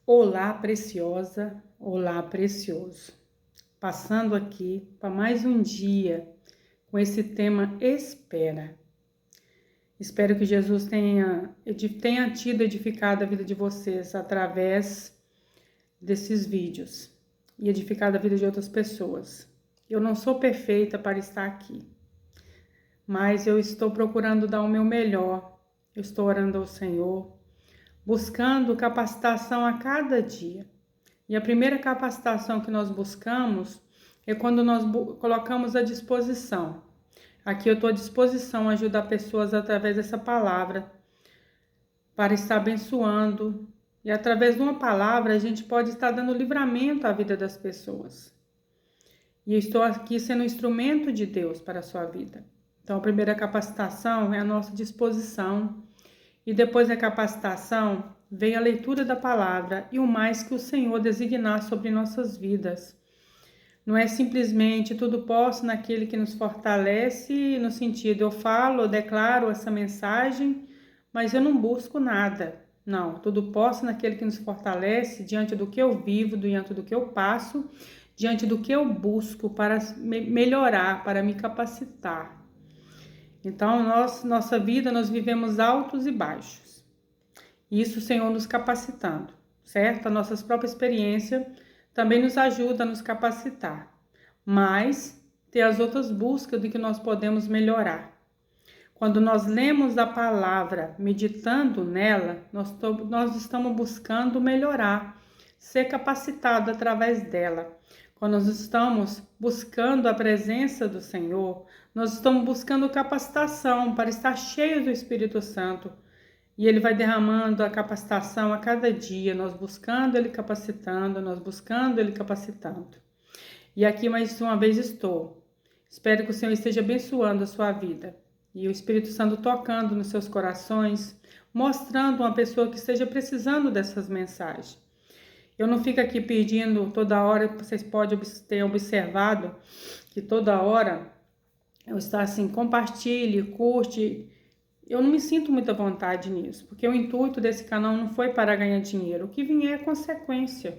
Olá, preciosa, olá, precioso. Passando aqui para mais um dia com esse tema espera. Espero que Jesus tenha tido edificado a vida de vocês através desses vídeos e edificado a vida de outras pessoas. Eu não sou perfeita para estar aqui, mas eu estou procurando dar o meu melhor. Eu estou orando ao Senhor, buscando capacitação a cada dia. E a primeira capacitação que nós buscamos é quando nós colocamos à disposição. Aqui eu estou à disposição a ajudar pessoas através dessa palavra, para estar abençoando. E através de uma palavra a gente pode estar dando livramento à vida das pessoas. E eu estou aqui sendo um instrumento de Deus para a sua vida. Então a primeira capacitação é a nossa disposição. E depois da capacitação, vem a leitura da palavra e o mais que o Senhor designar sobre nossas vidas. Não é simplesmente tudo posso naquele que nos fortalece, no sentido eu falo, eu declaro essa mensagem, mas eu não busco nada. Não, tudo posso naquele que nos fortalece diante do que eu vivo, diante do que eu passo, diante do que eu busco para melhorar, para me capacitar. Então, nossa vida, nós vivemos altos e baixos. Isso o Senhor nos capacitando, certo? A nossa própria experiência também nos ajuda a nos capacitar. Mas ter as outras buscas de que nós podemos melhorar. Quando nós lemos a palavra, meditando nela, nós estamos buscando melhorar, ser capacitado através dela. Quando nós estamos buscando a presença do Senhor, nós estamos buscando capacitação para estar cheios do Espírito Santo. E Ele vai derramando a capacitação a cada dia, nós buscando Ele capacitando, nós buscando Ele capacitando. E aqui mais uma vez estou. Espero que o Senhor esteja abençoando a sua vida. E o Espírito Santo tocando nos seus corações, mostrando uma pessoa que esteja precisando dessas mensagens. Eu não fico aqui pedindo toda hora, vocês podem ter observado que toda hora eu estou assim, compartilhe, curte. Eu não me sinto muita vontade nisso, porque o intuito desse canal não foi para ganhar dinheiro. O que vier é consequência,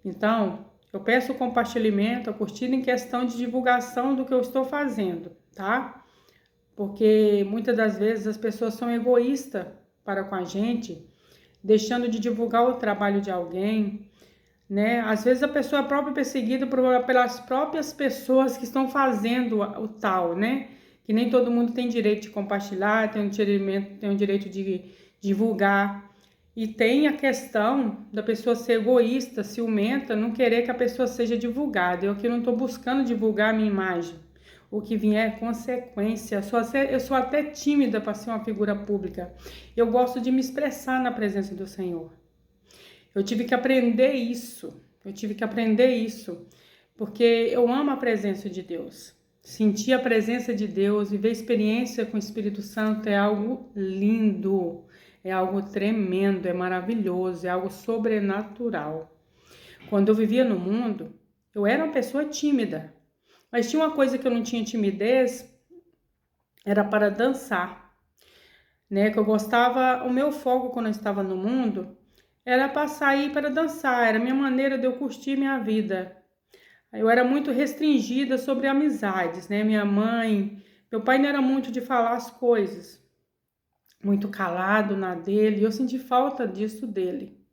Então, eu peço o compartilhamento, a curtida em questão de divulgação do que eu estou fazendo, tá? Porque muitas das vezes as pessoas são egoístas para com a gente, deixando de divulgar o trabalho de alguém, né? Às vezes a pessoa é própria perseguida pelas próprias pessoas que estão fazendo o tal, né? Que nem todo mundo tem direito de compartilhar, tem o direito de divulgar. E tem a questão da pessoa ser egoísta, ciumenta, não querer que a pessoa seja divulgada. Eu aqui não estou buscando divulgar a minha imagem. O que vier é consequência. Eu sou até tímida para ser uma figura pública. Eu gosto de me expressar na presença do Senhor. Eu tive que aprender isso. Porque eu amo a presença de Deus. Sentir a presença de Deus, viver experiência com o Espírito Santo é algo lindo, é algo tremendo, é maravilhoso, é algo sobrenatural. Quando eu vivia no mundo, eu era uma pessoa tímida, mas tinha uma coisa que eu não tinha timidez, era para dançar, né? Que eu gostava, o meu foco quando eu estava no mundo era para sair para dançar, era a minha maneira de eu curtir minha vida. Eu era muito restringida sobre amizades, né? Meu pai não era muito de falar as coisas, muito calado na dele, e eu senti falta disso dele.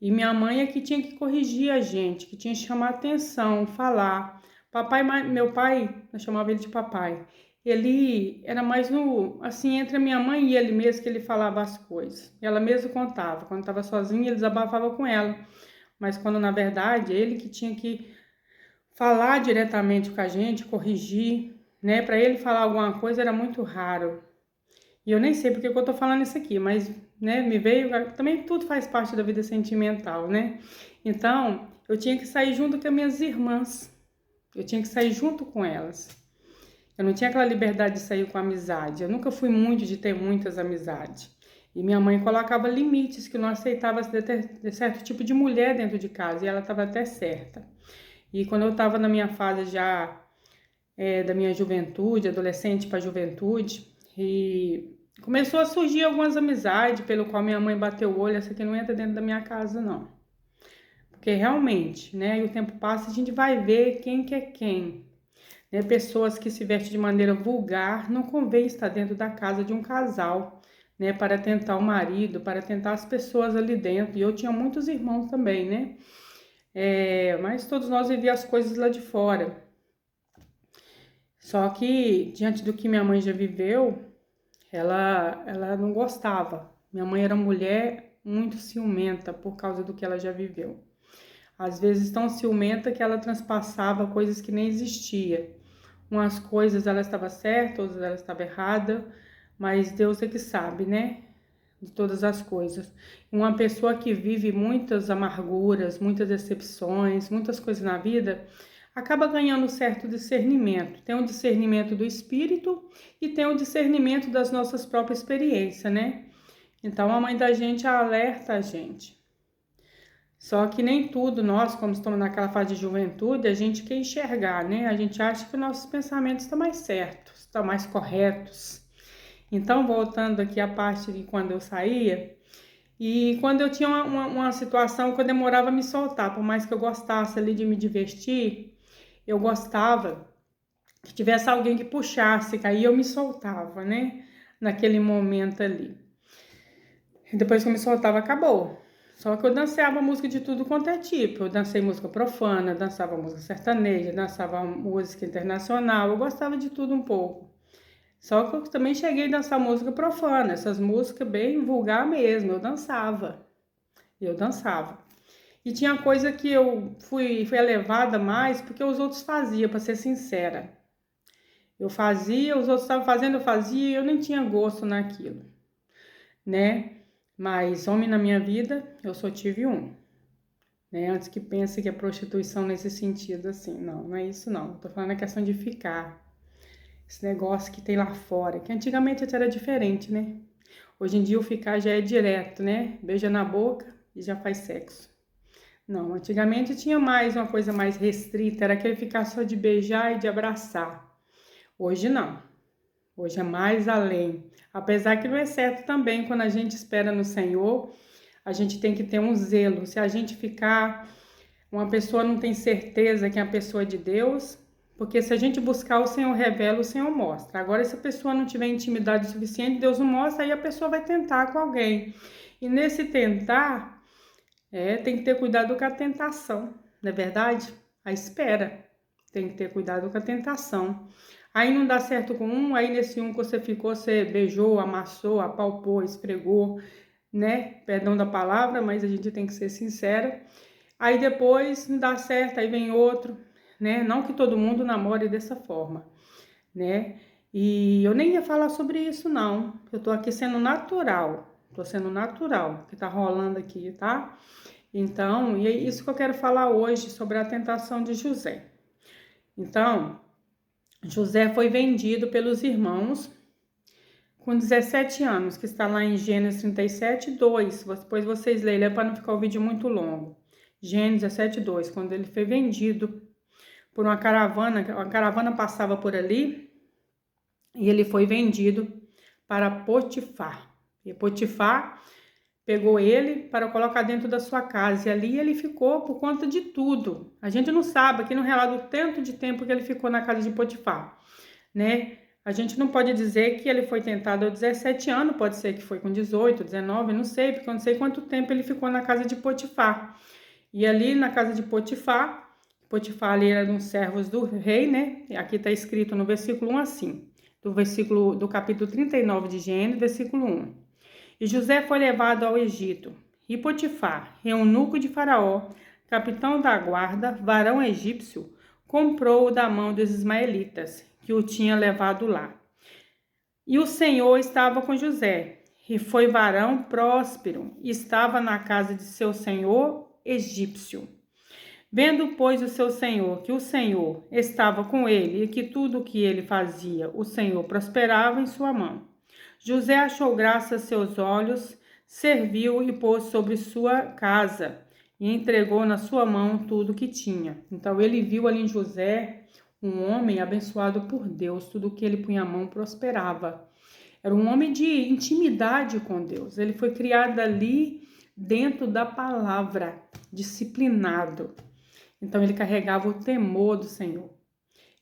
E minha mãe é que tinha que corrigir a gente, que tinha que chamar atenção, falar. Meu pai, eu chamava ele de papai, ele era mais assim, entre a minha mãe e ele mesmo que ele falava as coisas. Ela mesmo contava, quando estava sozinha ele desabafava com ela, mas quando na verdade ele que tinha que falar diretamente com a gente, corrigir, né? Para ele falar alguma coisa era muito raro. E eu nem sei porque que eu tô falando isso aqui, mas, né, me veio... Também tudo faz parte da vida sentimental, né? Então, eu tinha que sair junto com as minhas irmãs. Eu tinha que sair junto com elas. Eu não tinha aquela liberdade de sair com amizade. Eu nunca fui muito de ter muitas amizades. E minha mãe colocava limites que não aceitava ter certo tipo de mulher dentro de casa. E ela estava até certa. E quando eu estava na minha fase já da minha juventude, adolescente para juventude, e Começou a surgir algumas amizades, pelo qual minha mãe bateu o olho, essa aqui não entra dentro da minha casa, não. Porque realmente, né, e o tempo passa, a gente vai ver quem que é quem. Né? Pessoas que se vestem de maneira vulgar, não convém estar dentro da casa de um casal, né, para tentar o marido, para tentar as pessoas ali dentro. E eu tinha muitos irmãos também, né? Mas todos nós vivíamos as coisas lá de fora. Só que, diante do que minha mãe já viveu, ela não gostava. Minha mãe era mulher muito ciumenta por causa do que ela já viveu. Às vezes tão ciumenta que ela transpassava coisas que nem existiam. Umas coisas ela estava certa, outras ela estava errada, mas Deus é que sabe, né? De todas as coisas. Uma pessoa que vive muitas amarguras, muitas decepções, muitas coisas na vida, acaba ganhando certo discernimento. Tem o discernimento do espírito e tem o discernimento das nossas próprias experiências, né? Então a mãe da gente alerta a gente. Só que nem tudo, nós, como estamos naquela fase de juventude, a gente quer enxergar, né? A gente acha que nossos pensamentos estão mais certos, estão mais corretos. Então, voltando aqui à parte de quando eu saía, e quando eu tinha uma situação que eu demorava a me soltar, por mais que eu gostasse ali de me divertir, eu gostava que tivesse alguém que puxasse, que aí eu me soltava, né? Naquele momento ali. E depois que eu me soltava, acabou. Só que eu dançava música de tudo quanto é tipo. Eu dancei música profana, dançava música sertaneja, dançava música internacional. Eu gostava de tudo um pouco. Só que eu também cheguei a dançar música profana, essas músicas bem vulgar mesmo. Eu dançava. E tinha coisa que eu fui elevada mais porque os outros faziam, para ser sincera. Eu fazia, os outros estavam fazendo, eu fazia e eu nem tinha gosto naquilo, né? Mas homem na minha vida, eu só tive um, né? Antes que pense que é prostituição nesse sentido, assim. Não, não é isso não. Tô falando a questão de ficar. Esse negócio que tem lá fora, que antigamente até era diferente, né? Hoje em dia o ficar já é direto, né? Beija na boca e já faz sexo. Não, antigamente tinha mais uma coisa mais restrita, era aquele ficar só de beijar e de abraçar. Hoje não. Hoje é mais além. Apesar que não é certo também, quando a gente espera no Senhor, a gente tem que ter um zelo. Se a gente ficar, uma pessoa não tem certeza que é a pessoa de Deus, porque se a gente buscar o Senhor revela, o Senhor mostra. Agora, se a pessoa não tiver intimidade suficiente, Deus não mostra, aí a pessoa vai tentar com alguém. E nesse tentar, tem que ter cuidado com a tentação, não é verdade? A espera. Tem que ter cuidado com a tentação. Aí não dá certo com um, aí nesse um que você ficou, você beijou, amassou, apalpou, esfregou, né? Perdão da palavra, mas a gente tem que ser sincera. Aí depois não dá certo, aí vem outro, né? Não que todo mundo namore dessa forma, né? E eu nem ia falar sobre isso, não. Eu tô aqui sendo natural. Tô sendo natural, que tá rolando aqui, tá? Então, e é isso que eu quero falar hoje sobre a tentação de José. Então, José foi vendido pelos irmãos com 17 anos, que está lá em Gênesis 37, 2. Depois vocês leem, para não ficar o vídeo muito longo. Gênesis 17, 2, quando ele foi vendido por uma caravana passava por ali e ele foi vendido para Potifar. E Potifar pegou ele para colocar dentro da sua casa e ali ele ficou por conta de tudo. A gente não sabe, aqui não relata o tanto de tempo que ele ficou na casa de Potifar, né? A gente não pode dizer que ele foi tentado aos 17 anos, pode ser que foi com 18, 19, não sei, porque eu não sei quanto tempo ele ficou na casa de Potifar. E ali na casa de Potifar ali era um servos do rei, né? Aqui está escrito no versículo 1 assim, do capítulo 39 de Gênesis, versículo 1. E José foi levado ao Egito, e Potifar, eunuco de Faraó, capitão da guarda, varão egípcio, comprou-o da mão dos ismaelitas, que o tinha levado lá. E o Senhor estava com José, e foi varão próspero, e estava na casa de seu senhor egípcio. Vendo, pois, o seu senhor que o Senhor estava com ele, e que tudo o que ele fazia, o Senhor prosperava em sua mão, José achou graça a seus olhos, serviu e pôs sobre sua casa, e entregou na sua mão tudo o que tinha. Então ele viu ali em José um homem abençoado por Deus, tudo que ele punha a mão prosperava. Era um homem de intimidade com Deus. Ele foi criado ali dentro da palavra, disciplinado. Então ele carregava o temor do Senhor.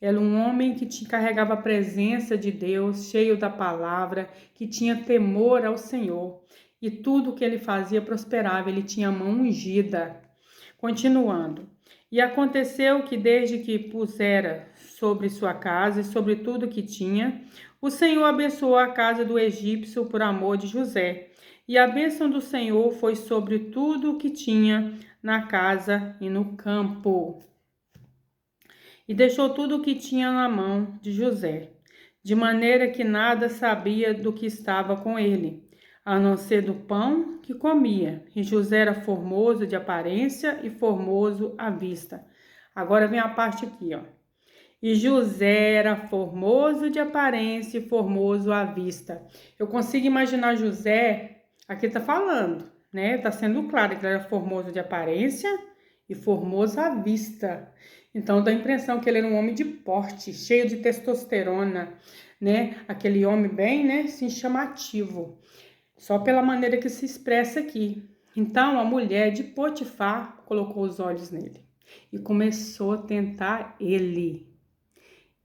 Era um homem que carregava a presença de Deus, cheio da palavra, que tinha temor ao Senhor. E tudo que ele fazia prosperava, ele tinha a mão ungida. Continuando. E aconteceu que desde que pusera sobre sua casa e sobre tudo que tinha, o Senhor abençoou a casa do egípcio por amor de José. E a bênção do Senhor foi sobre tudo o que tinha na casa e no campo. E deixou tudo o que tinha na mão de José, de maneira que nada sabia do que estava com ele, a não ser do pão que comia. E José era formoso de aparência e formoso à vista. Agora vem a parte aqui, ó. E José era formoso de aparência e formoso à vista. Eu consigo imaginar José, aqui está falando, né? Está sendo claro que ele era formoso de aparência e formoso à vista. Então dá a impressão que ele era um homem de porte, cheio de testosterona, né? Aquele homem bem, né, assim, chamativo. Só pela maneira que se expressa aqui. Então a mulher de Potifar colocou os olhos nele e começou a tentar ele.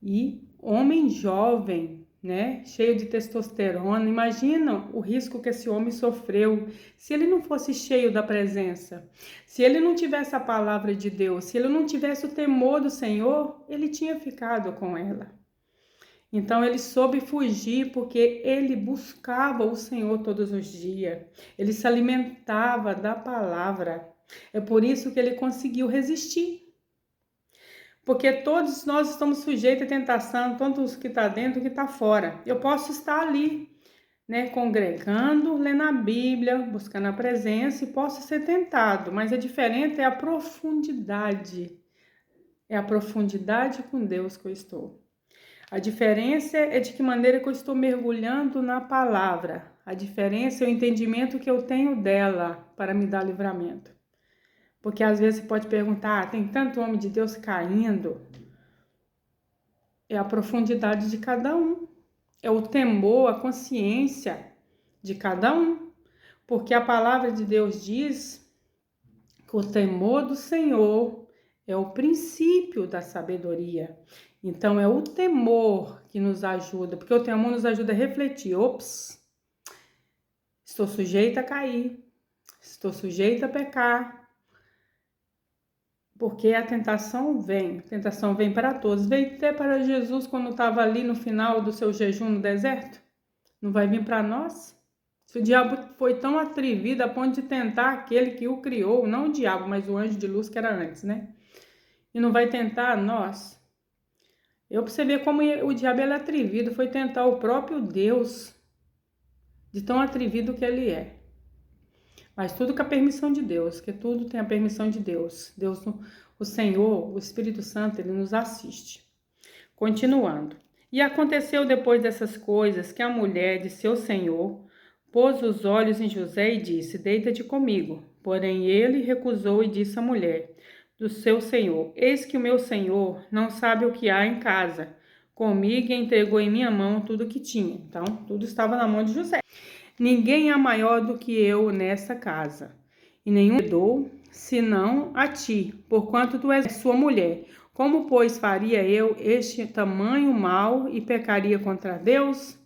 E homem jovem, né, cheio de testosterona, imagina o risco que esse homem sofreu se ele não fosse cheio da presença, se ele não tivesse a palavra de Deus, se ele não tivesse o temor do Senhor, ele tinha ficado com ela. Então ele soube fugir porque ele buscava o Senhor todos os dias, ele se alimentava da palavra, é por isso que ele conseguiu resistir. Porque todos nós estamos sujeitos à tentação, tanto os que estão dentro que está fora. Eu posso estar ali, né, congregando, lendo a Bíblia, buscando a presença e posso ser tentado, mas a diferença é a profundidade. É a profundidade com Deus que eu estou. A diferença é de que maneira que eu estou mergulhando na palavra. A diferença é o entendimento que eu tenho dela para me dar livramento. Porque às vezes você pode perguntar, tem tanto homem de Deus caindo. É a profundidade de cada um. É o temor, a consciência de cada um. Porque a palavra de Deus diz que o temor do Senhor é o princípio da sabedoria. Então é o temor que nos ajuda, porque o temor nos ajuda a refletir. Ops, estou sujeita a cair, estou sujeita a pecar. Porque a tentação vem para todos. Veio até para Jesus quando estava ali no final do seu jejum no deserto. Não vai vir para nós? Se o diabo foi tão atrevido a ponto de tentar aquele que o criou, não o diabo, mas o anjo de luz que era antes, né? E não vai tentar nós? Eu para você ver como o diabo é atrevido, foi tentar o próprio Deus, de tão atrevido que ele é. Mas tudo com a permissão de Deus, que tudo tem a permissão de Deus. Deus, o Senhor, o Espírito Santo, ele nos assiste. Continuando. E aconteceu depois dessas coisas que a mulher de seu senhor pôs os olhos em José e disse, deita-te comigo. Porém ele recusou e disse à mulher do seu senhor, eis que o meu senhor não sabe o que há em casa. Comigo e entregou em minha mão tudo o que tinha. Então, tudo estava na mão de José. Ninguém é maior do que eu nesta casa, e nenhum dou, senão a ti, porquanto tu és sua mulher. Como, pois, faria eu este tamanho mal e pecaria contra Deus?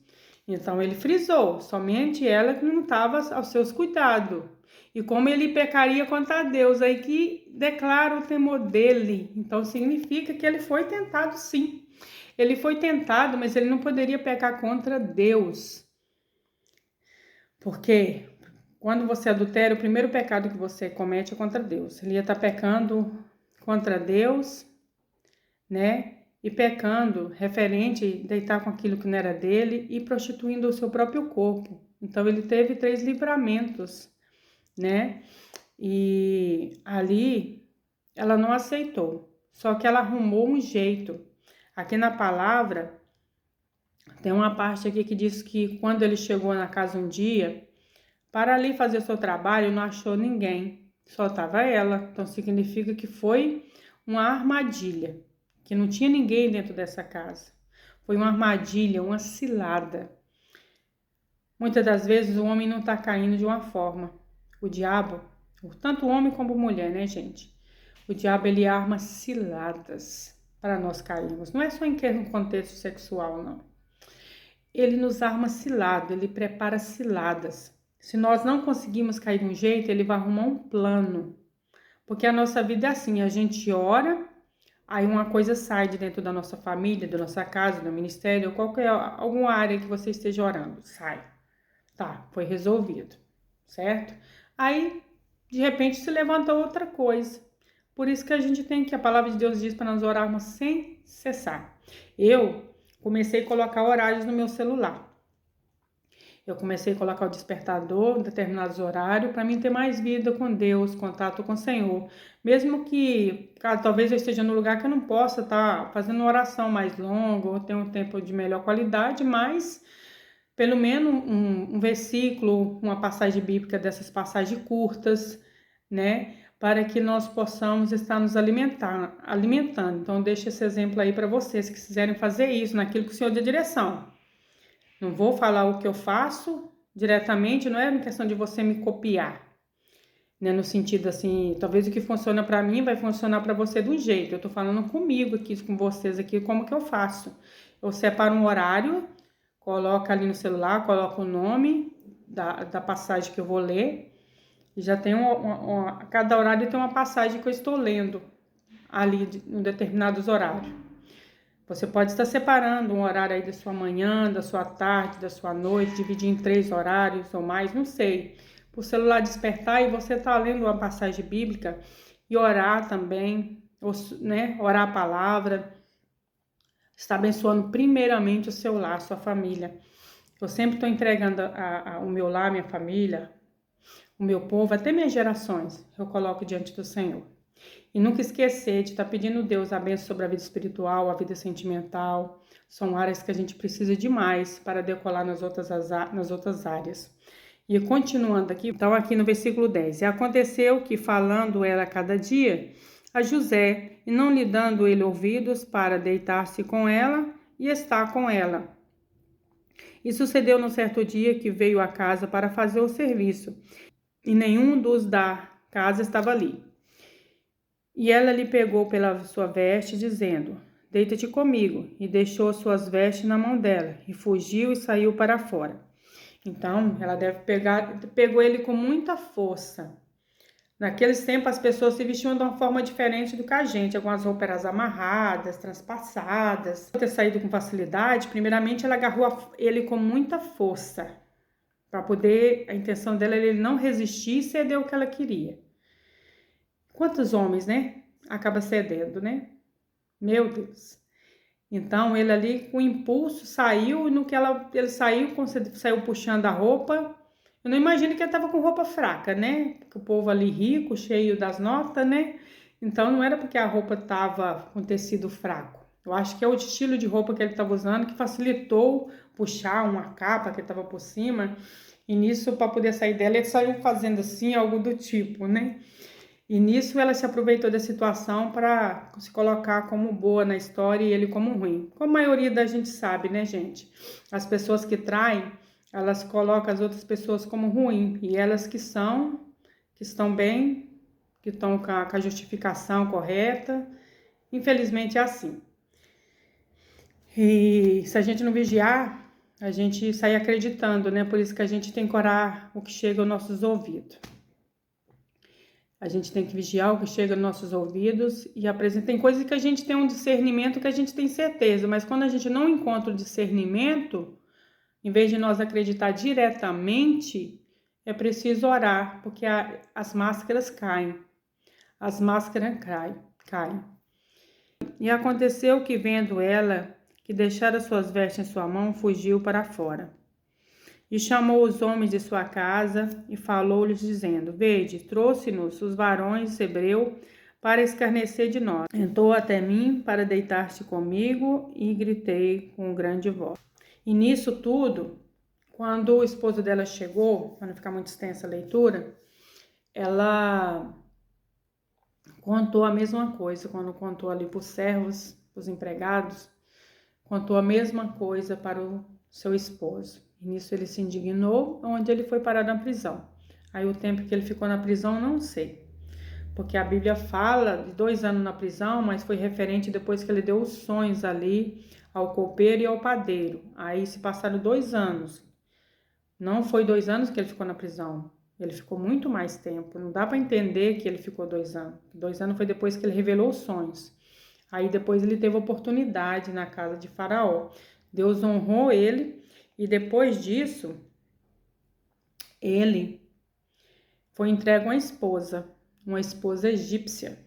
Então ele frisou, somente ela que não estava aos seus cuidados. E como ele pecaria contra Deus, aí que declara o temor dele. Então significa que ele foi tentado sim. Ele foi tentado, mas ele não poderia pecar contra Deus. Porque quando você adultera, o primeiro pecado que você comete é contra Deus. Ele ia estar pecando contra Deus, né? E pecando referente a deitar com aquilo que não era dele e prostituindo o seu próprio corpo. Então ele teve 3 livramentos, né? E ali ela não aceitou. Só que ela arrumou um jeito. Aqui na palavra tem uma parte aqui que diz que quando ele chegou na casa um dia, para ali fazer o seu trabalho, não achou ninguém, só estava ela. Então significa que foi uma armadilha, que não tinha ninguém dentro dessa casa. Foi uma armadilha, uma cilada. Muitas das vezes o homem não está caindo de uma forma. O diabo, tanto o homem como a mulher, né, gente? O diabo, ele arma ciladas para nós cairmos. Não é só em contexto sexual, não. Ele nos arma cilada, ele prepara ciladas. Se nós não conseguimos cair de um jeito, ele vai arrumar um plano. Porque a nossa vida é assim, a gente ora, aí uma coisa sai de dentro da nossa família, da nossa casa, do ministério, alguma área que você esteja orando, sai. Tá, foi resolvido, certo? Aí, de repente, se levanta outra coisa. Por isso que a palavra de Deus diz para nós orarmos sem cessar. Eu comecei a colocar horários no meu celular. Eu comecei a colocar o despertador em determinados horários para mim ter mais vida com Deus, contato com o Senhor. Mesmo que, talvez eu esteja no lugar que eu não possa estar fazendo uma oração mais longa ou ter um tempo de melhor qualidade, mas pelo menos um versículo, uma passagem bíblica dessas passagens curtas, né? Para que nós possamos estar nos alimentando. Então, deixa esse exemplo aí para vocês que quiserem fazer isso, naquilo que o Senhor dê direção. Não vou falar o que eu faço diretamente, não é uma questão de você me copiar, né? No sentido assim, talvez o que funciona para mim vai funcionar para você de um jeito. Eu tô falando comigo aqui, com vocês aqui, como que eu faço. Eu separo um horário, coloca ali no celular, coloca o nome da passagem que eu vou ler. E já tem cada horário tem uma passagem que eu estou lendo ali em determinados horários. Você pode estar separando um horário aí da sua manhã, da sua tarde, da sua noite, dividir em 3 horários ou mais, não sei. Para o celular despertar e você tá lendo uma passagem bíblica e orar também, ou, né, orar a palavra, está abençoando primeiramente o seu lar, a sua família. Eu sempre estou entregando o meu lar, minha família, o meu povo, até minhas gerações, eu coloco diante do Senhor. E nunca esquecer de estar pedindo a Deus a bênção sobre a vida espiritual, a vida sentimental. São áreas que a gente precisa demais para decolar nas outras áreas. E continuando aqui, então aqui no versículo 10. E aconteceu que, falando ela cada dia a José, e não lhe dando ele ouvidos para deitar-se com ela e estar com ela. E sucedeu no certo dia que veio à casa para fazer o serviço, e nenhum dos da casa estava ali. E ela lhe pegou pela sua veste, dizendo: Deita-te comigo. E deixou suas vestes na mão dela, e fugiu e saiu para fora. Então, ela pegou ele com muita força. Naqueles tempos, as pessoas se vestiam de uma forma diferente do que a gente. Algumas roupas amarradas, transpassadas. Por ter saído com facilidade, primeiramente ela agarrou ele com muita força. Para poder, a intenção dela era ele não resistir e ceder o que ela queria. Quantos homens, né? Acaba cedendo, né? Meu Deus. Então, ele ali com impulso saiu, e no que ele saiu puxando a roupa. Eu não imagino que ele estava com roupa fraca, né? Porque o povo ali rico, cheio das notas, né? Então, não era porque a roupa estava com tecido fraco. Eu acho que é o estilo de roupa que ele estava usando que facilitou puxar uma capa que estava por cima. E nisso, para poder sair dela, ele saiu fazendo assim, algo do tipo, né? E nisso ela se aproveitou da situação para se colocar como boa na história e ele como ruim. Como a maioria da gente sabe, né, gente? As pessoas que traem, elas colocam as outras pessoas como ruim. E elas que estão bem, que estão com a justificação correta, infelizmente é assim. E se a gente não vigiar, a gente sai acreditando, né? Por isso que a gente tem que orar o que chega aos nossos ouvidos. A gente tem que vigiar o que chega nos nossos ouvidos e apresentar. Tem coisas que a gente tem um discernimento que a gente tem certeza, mas quando a gente não encontra o discernimento, em vez de nós acreditar diretamente, é preciso orar, porque as máscaras caem. As máscaras caem. E aconteceu que, vendo ela, que deixara suas vestes em sua mão, fugiu para fora. E chamou os homens de sua casa e falou-lhes, dizendo: Vede, trouxe-nos os varões hebreus para escarnecer de nós. Entrou até mim para deitar-se comigo e gritei com grande voz. E nisso tudo, quando o esposo dela chegou, para não ficar muito extensa a leitura, ela contou a mesma coisa. Quando contou ali para os servos, para os empregados, contou a mesma coisa para o seu esposo. E nisso ele se indignou, onde ele foi parar na prisão. Aí o tempo que ele ficou na prisão, não sei. Porque a Bíblia fala de 2 anos na prisão, mas foi referente depois que ele deu os sonhos ali ao copeiro e ao padeiro. Aí se passaram 2 anos. Não foi 2 anos que ele ficou na prisão. Ele ficou muito mais tempo. Não dá para entender que ele ficou 2 anos. 2 anos foi depois que ele revelou os sonhos. Aí depois ele teve oportunidade na casa de Faraó. Deus honrou ele e depois disso ele foi entregue uma esposa egípcia.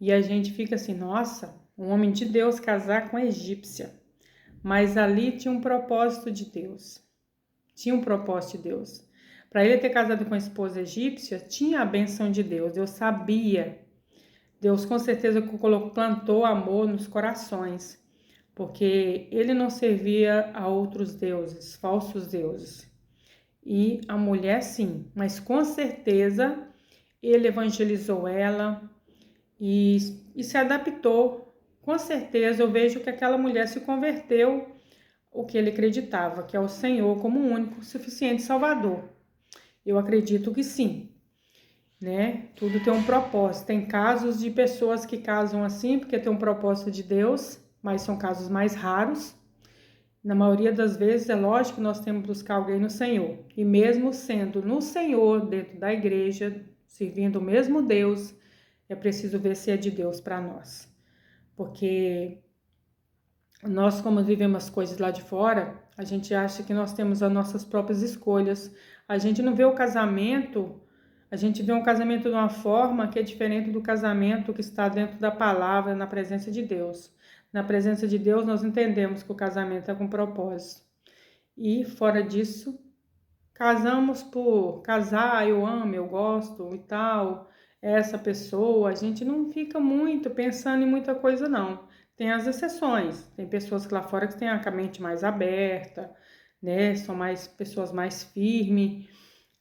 E a gente fica assim, nossa, um homem de Deus casar com a egípcia. Mas ali tinha um propósito de Deus. Tinha um propósito de Deus. Para ele ter casado com a esposa egípcia, tinha a benção de Deus. Deus sabia. Deus com certeza plantou amor nos corações. Porque ele não servia a outros deuses, falsos deuses. E a mulher sim, mas com certeza ele evangelizou ela e se adaptou. Com certeza eu vejo que aquela mulher se converteu o que ele acreditava, que é o Senhor como o único suficiente Salvador. Eu acredito que sim, né? Tudo tem um propósito. Tem casos de pessoas que casam assim porque tem um propósito de Deus, mas são casos mais raros. Na maioria das vezes, é lógico que nós temos que buscar alguém no Senhor. E mesmo sendo no Senhor, dentro da igreja, servindo o mesmo Deus, é preciso ver se é de Deus para nós. Porque nós, como vivemos as coisas lá de fora, a gente acha que nós temos as nossas próprias escolhas. A gente não vê o casamento, a gente vê um casamento de uma forma que é diferente do casamento que está dentro da palavra, na presença de Deus. Na presença de Deus, nós entendemos que o casamento é com propósito. E, fora disso, casamos por casar, eu amo, eu gosto e tal, essa pessoa. A gente não fica muito pensando em muita coisa, não. Tem as exceções. Tem pessoas que lá fora que têm a mente mais aberta, né? São pessoas mais firmes,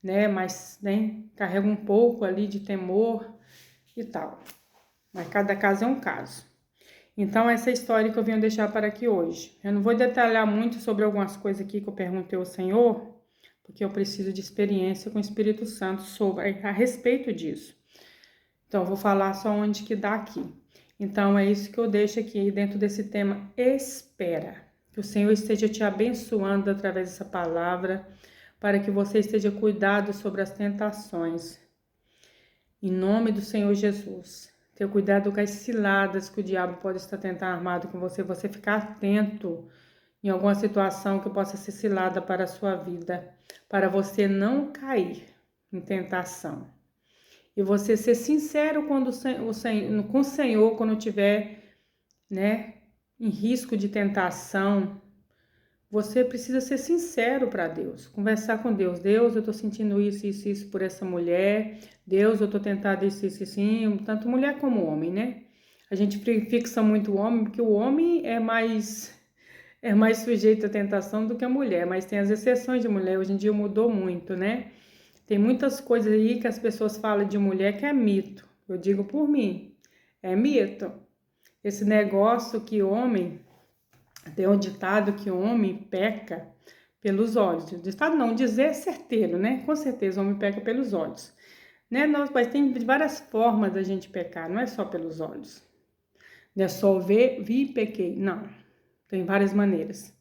né? Mas, né? Carregam um pouco ali de temor e tal. Mas cada caso é um caso. Então, essa é a história que eu venho deixar para aqui hoje. Eu não vou detalhar muito sobre algumas coisas aqui que eu perguntei ao Senhor, porque eu preciso de experiência com o Espírito Santo a respeito disso. Então, eu vou falar só onde que dá aqui. Então, é isso que eu deixo aqui dentro desse tema, espera. Que o Senhor esteja te abençoando através dessa palavra, para que você esteja cuidado sobre as tentações. Em nome do Senhor Jesus. Ter cuidado com as ciladas que o diabo pode estar tentando armado com você. Você ficar atento em alguma situação que possa ser cilada para a sua vida. Para você não cair em tentação. E você ser sincero com o Senhor quando tiver, né, em risco de tentação. Você precisa ser sincero para Deus, conversar com Deus. Deus, eu estou sentindo isso por essa mulher. Deus, eu estou tentando isso, tanto mulher como homem, né? A gente fixa muito o homem, porque o homem é mais sujeito à tentação do que a mulher, mas tem as exceções de mulher. Hoje em dia mudou muito, né? Tem muitas coisas aí que as pessoas falam de mulher que é mito. Eu digo por mim, é mito. Esse negócio que homem... Tem um ditado que o homem peca pelos olhos. Ditado não, dizer é certeiro, né? Com certeza o homem peca pelos olhos. Né? Mas tem várias formas da gente pecar, não é só pelos olhos. Não é só vi e pequei. Não, tem várias maneiras.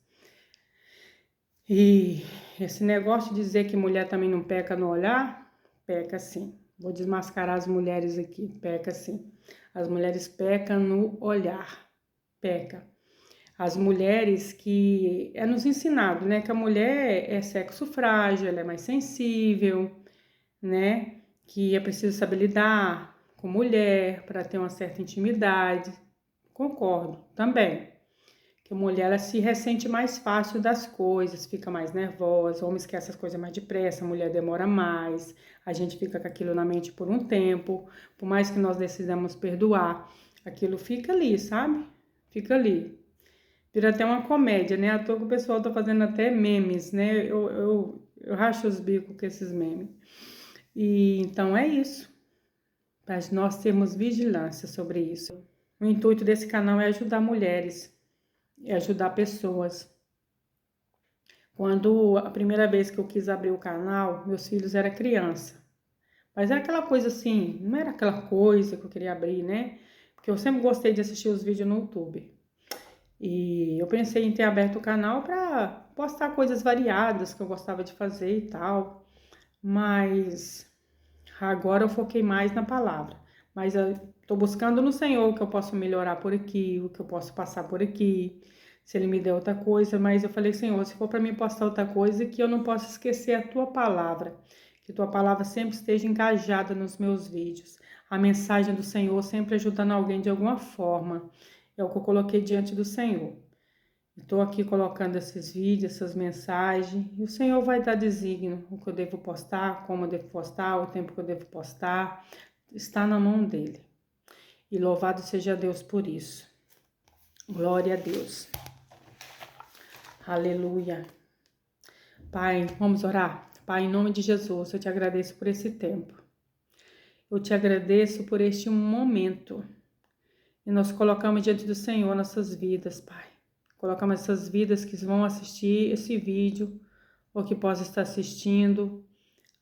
E esse negócio de dizer que mulher também não peca no olhar, peca sim. Vou desmascarar as mulheres aqui, peca sim. As mulheres pecam no olhar, peca. As mulheres que é nos ensinado, né, que a mulher é sexo frágil, ela é mais sensível, né, que é preciso saber lidar com mulher para ter uma certa intimidade. Concordo também. Que a mulher ela se ressente mais fácil das coisas, fica mais nervosa, o homem esquece as coisas mais depressa, a mulher demora mais, a gente fica com aquilo na mente por um tempo, por mais que nós decidamos perdoar, aquilo fica ali, sabe? Fica ali. Vira até uma comédia, né? À toa que o pessoal tá fazendo até memes, né? Eu racho os bicos com esses memes. E então é isso. Para nós termos vigilância sobre isso. O intuito desse canal é ajudar mulheres, é ajudar pessoas. Quando a primeira vez que eu quis abrir o canal, meus filhos eram criança. Mas era aquela coisa assim, não era aquela coisa que eu queria abrir, né? Porque eu sempre gostei de assistir os vídeos no YouTube. E eu pensei em ter aberto o canal para postar coisas variadas que eu gostava de fazer e tal. Mas agora eu foquei mais na palavra. Mas eu tô buscando no Senhor o que eu posso melhorar por aqui, o que eu posso passar por aqui, se Ele me der outra coisa. Mas eu falei, Senhor, se for para mim postar outra coisa, que eu não possa esquecer a Tua palavra. Que Tua palavra sempre esteja engajada nos meus vídeos. A mensagem do Senhor sempre ajudando alguém de alguma forma. É o que eu coloquei diante do Senhor. Estou aqui colocando esses vídeos, essas mensagens, e o Senhor vai dar desígnio, o que eu devo postar, como eu devo postar, o tempo que eu devo postar, está na mão dele. E louvado seja Deus por isso. Glória a Deus. Aleluia. Pai, vamos orar? Pai, em nome de Jesus, eu te agradeço por esse tempo. Eu te agradeço por este momento. E nós colocamos diante do Senhor nossas vidas, Pai. Colocamos essas vidas que vão assistir esse vídeo, ou que possam estar assistindo,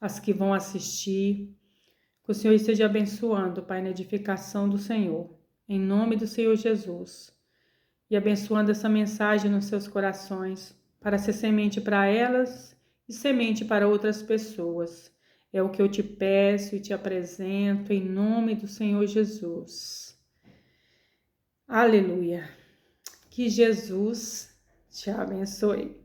as que vão assistir. Que o Senhor esteja abençoando, Pai, na edificação do Senhor, em nome do Senhor Jesus. E abençoando essa mensagem nos seus corações, para ser semente para elas e semente para outras pessoas. É o que eu te peço e te apresento, em nome do Senhor Jesus. Aleluia. Que Jesus te abençoe.